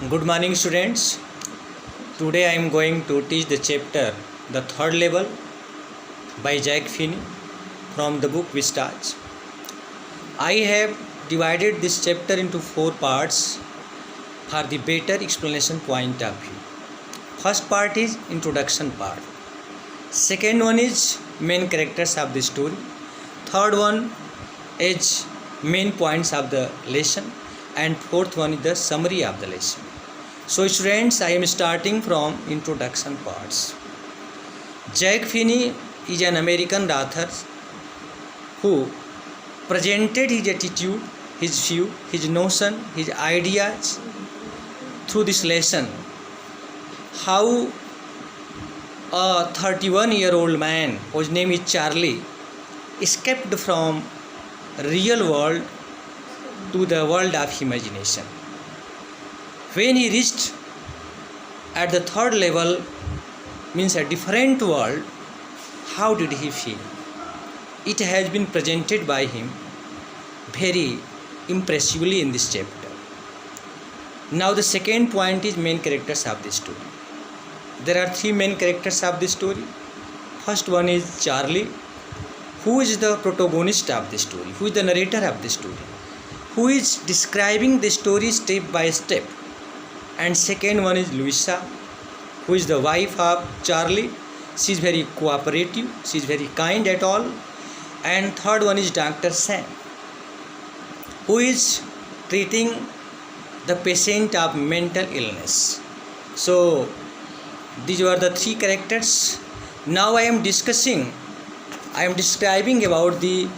Good morning, students. Today I am going to teach the chapter The Third Level by Jack Finney from the book Vistas. I have divided this chapter into 4 parts for the better explanation point of view. First part is introduction part. Second one is main characters of the story. Third one is main points of the lesson. And fourth one is the summary of the lesson. So students, I am starting from introduction parts. Jack Finney is an American author who presented his attitude, his view, his notion, his ideas through this lesson. How a 31-year-old man whose name is Charlie escaped from real world to the world of imagination. When he reached at the third level, means a different world, how did he feel? It has been presented by him very impressively in this chapter. Now the second point is main characters of the story. There are 3 main characters of the story. First one is Charlie, who is the protagonist of the story, who is the narrator of the story, who is describing the story step by step. And second one is Louisa, who is the wife of Charlie. She is very cooperative, she is very kind at all. And third one is Dr. Sam, who is treating the patient of mental illness. So these were the 3 characters. Now I am describing about the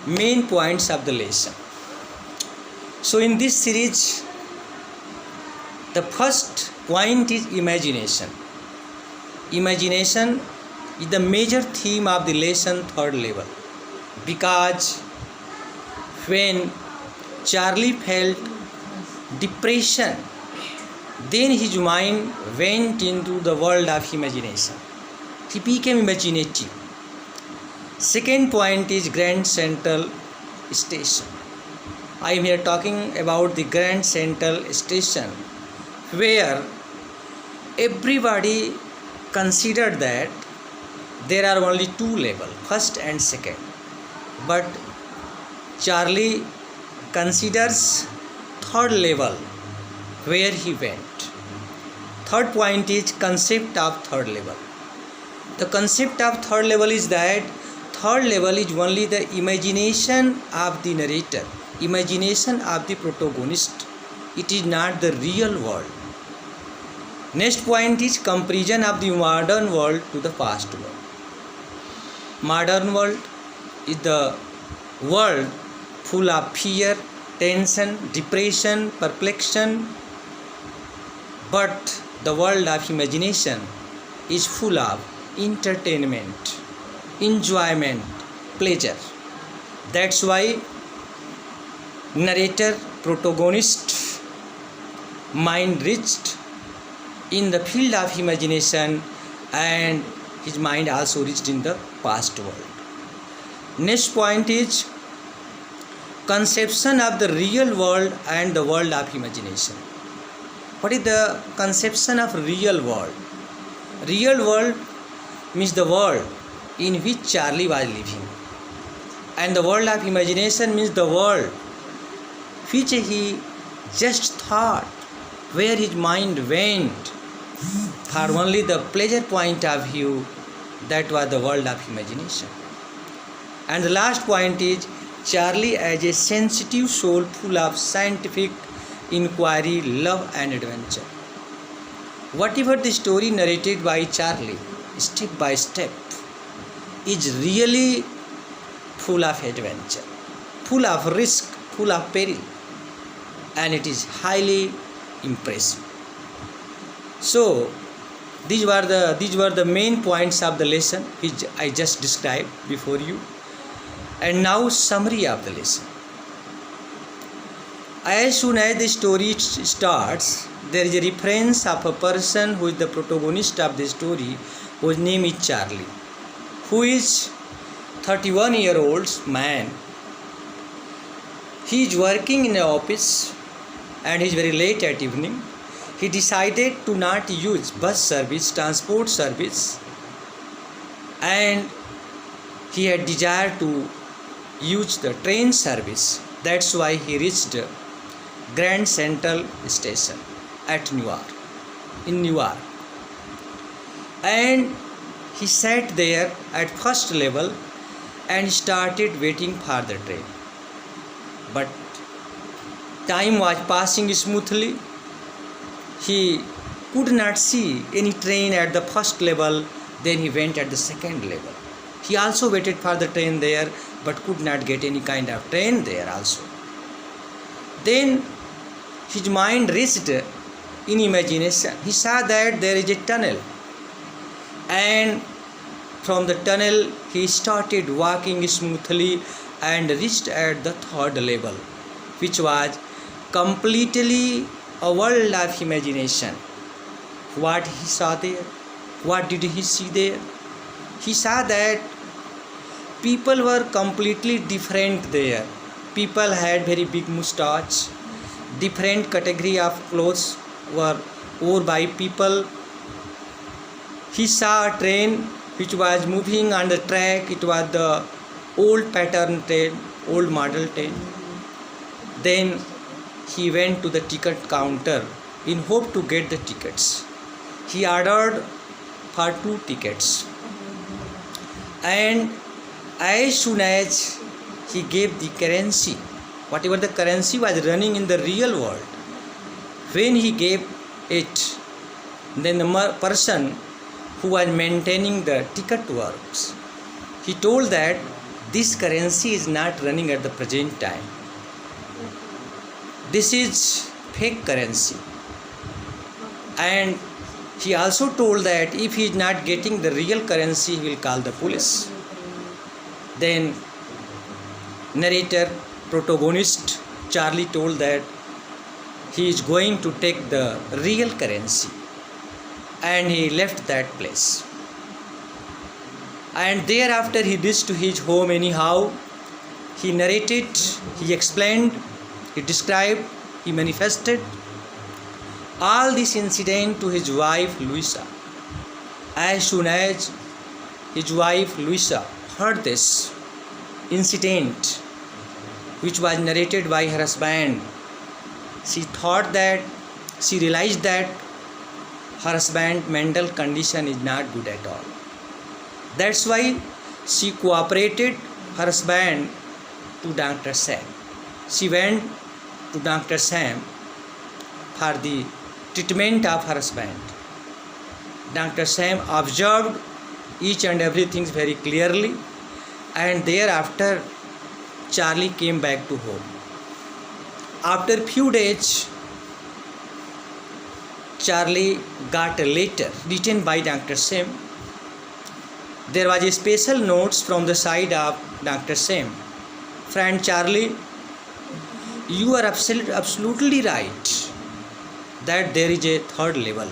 main points of the lesson. So in this series, the first point is imagination. Imagination is the major theme of the lesson third level, because when Charlie felt depression, then his mind went into the world of imagination. He became imaginative. Second point is Grand Central Station. I am here talking about the Grand Central Station, where everybody considered that there are only 2 levels, first and second. But Charlie considers third level where he went. Third point is concept of third level. The concept of third level is that third level is only the imagination of the narrator, imagination of the protagonist. It is not the real world. Next point is comparison of the modern world to the past world. Modern world is the world full of fear, tension, depression, perplexion. But the world of imagination is full of entertainment, enjoyment, pleasure. That's why narrator, protagonist, mind reached in the field of imagination, and his mind also reached in the past world. Next point is conception of the real world and the world of imagination. What is the conception of real world? Real world means the world in which Charlie was living, and the world of imagination means the world which he just thought, where his mind went for only the pleasure point of view. That was the world of imagination. And the last point is Charlie as a sensitive soul full of scientific inquiry, love and adventure. Whatever the story narrated by Charlie, step by step, is really full of adventure, full of risk, full of peril, and it is highly impressive. So these were the main points of the lesson which I just described before you. And now summary of the lesson. As soon as the story starts, there is a reference of a person who is the protagonist of the story, whose name is Charlie, who is 31-year-old man. He is working in an office and he is very late at evening. he decided to not use bus service, transport service, and he had desire to use the train service. That's why he reached Grand Central Station at Newark, in Newark. And he sat there at first level and started waiting for the train. But time was passing smoothly. He could not see any train at the first level. Then he went at the second level. He also waited for the train there, but could not get any kind of train there also. Then his mind raced in imagination. He saw that there is a tunnel, and from the tunnel he started walking smoothly and reached at the third level, which was completely a world of imagination. What he saw there? What did he see there? He saw that people were completely different there. People had very big mustache. Different category of clothes were worn by people. He saw a train which was moving on the track. It was the old pattern train, old model train. Then he went to the ticket counter in hope to get the tickets. He ordered for 2 tickets, and as soon as he gave the currency, whatever the currency was running in the real world, when he gave it, then the person who was maintaining the ticket works, he told that this currency is not running at the present time. This is fake currency. And he also told that if he is not getting the real currency, he will call the police. Then narrator, protagonist Charlie told that he is going to take the real currency, and he left that place. And thereafter he reached to his home anyhow. He narrated, he explained, he described, he manifested all this incident to his wife Louisa. As soon as his wife Louisa heard this incident, which was narrated by her husband, she realized that her husband's mental condition is not good at all. That's why she cooperated her husband to Dr. Sam. She went to Dr. Sam for the treatment of her husband. Dr. Sam observed each and everything very clearly, and thereafter Charlie came back to home. After few days, Charlie got a letter written by Dr. Sam. There was a special notes from the side of Dr. Sam. Friend Charlie, you are absolutely right that there is a third level.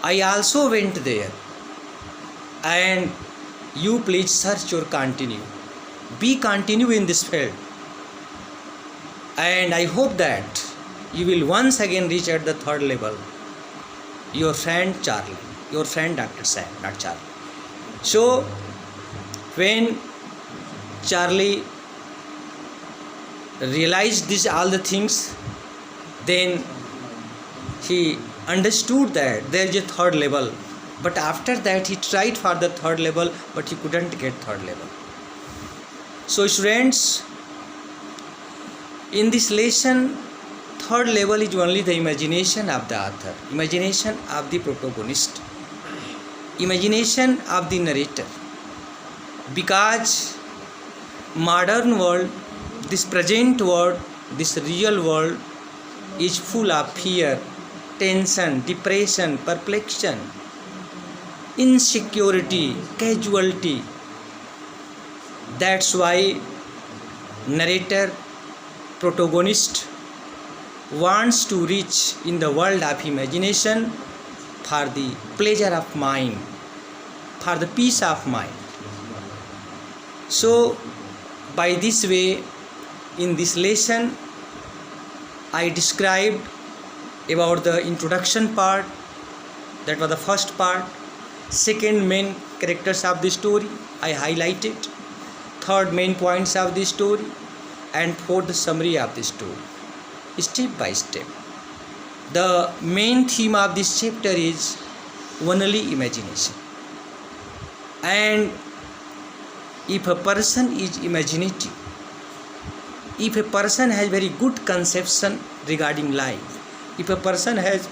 I also went there, and you please search or continue. Be continue in this field, and I hope that you will once again reach at the third level. Your friend Charlie, your friend Dr. Sam, not Charlie. So when Charlie realized this all the things, then he understood that there is a third level. But after that he tried for the third level, but he couldn't get third level. So students, in this lesson, third level is only the imagination of the author, imagination of the protagonist, imagination of the narrator. Because modern world, this present world, this real world is full of fear, tension, depression, perplexion, insecurity, casualty. That's why narrator, protagonist wants to reach in the world of imagination for the pleasure of mind, for the peace of mind. So by this way, in this lesson I described about the introduction part. That was the first part. Second, main characters of the story I highlighted. Third, main points of the story. And fourth, summary of the story, step by step. The main theme of this chapter is only imagination. And if a person is imaginative, if a person has very good conception regarding life, if a person has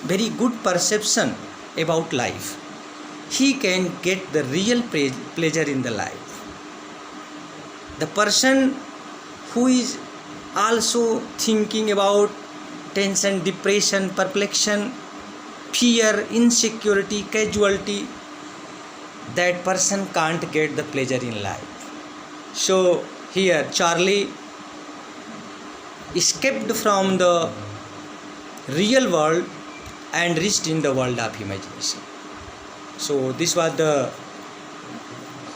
very good perception about life, he can get the real pleasure in the life. The person who is also thinking about tension, depression, perplexion, fear, insecurity, casualty, that person can't get the pleasure in life. So here Charlie escaped from the real world and reached in the world of imagination. So this was the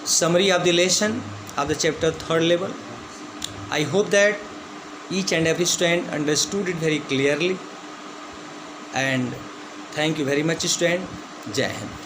summary of the lesson of the chapter third level. I hope that each and every student understood it very clearly, and thank you very much student. Jai Hind.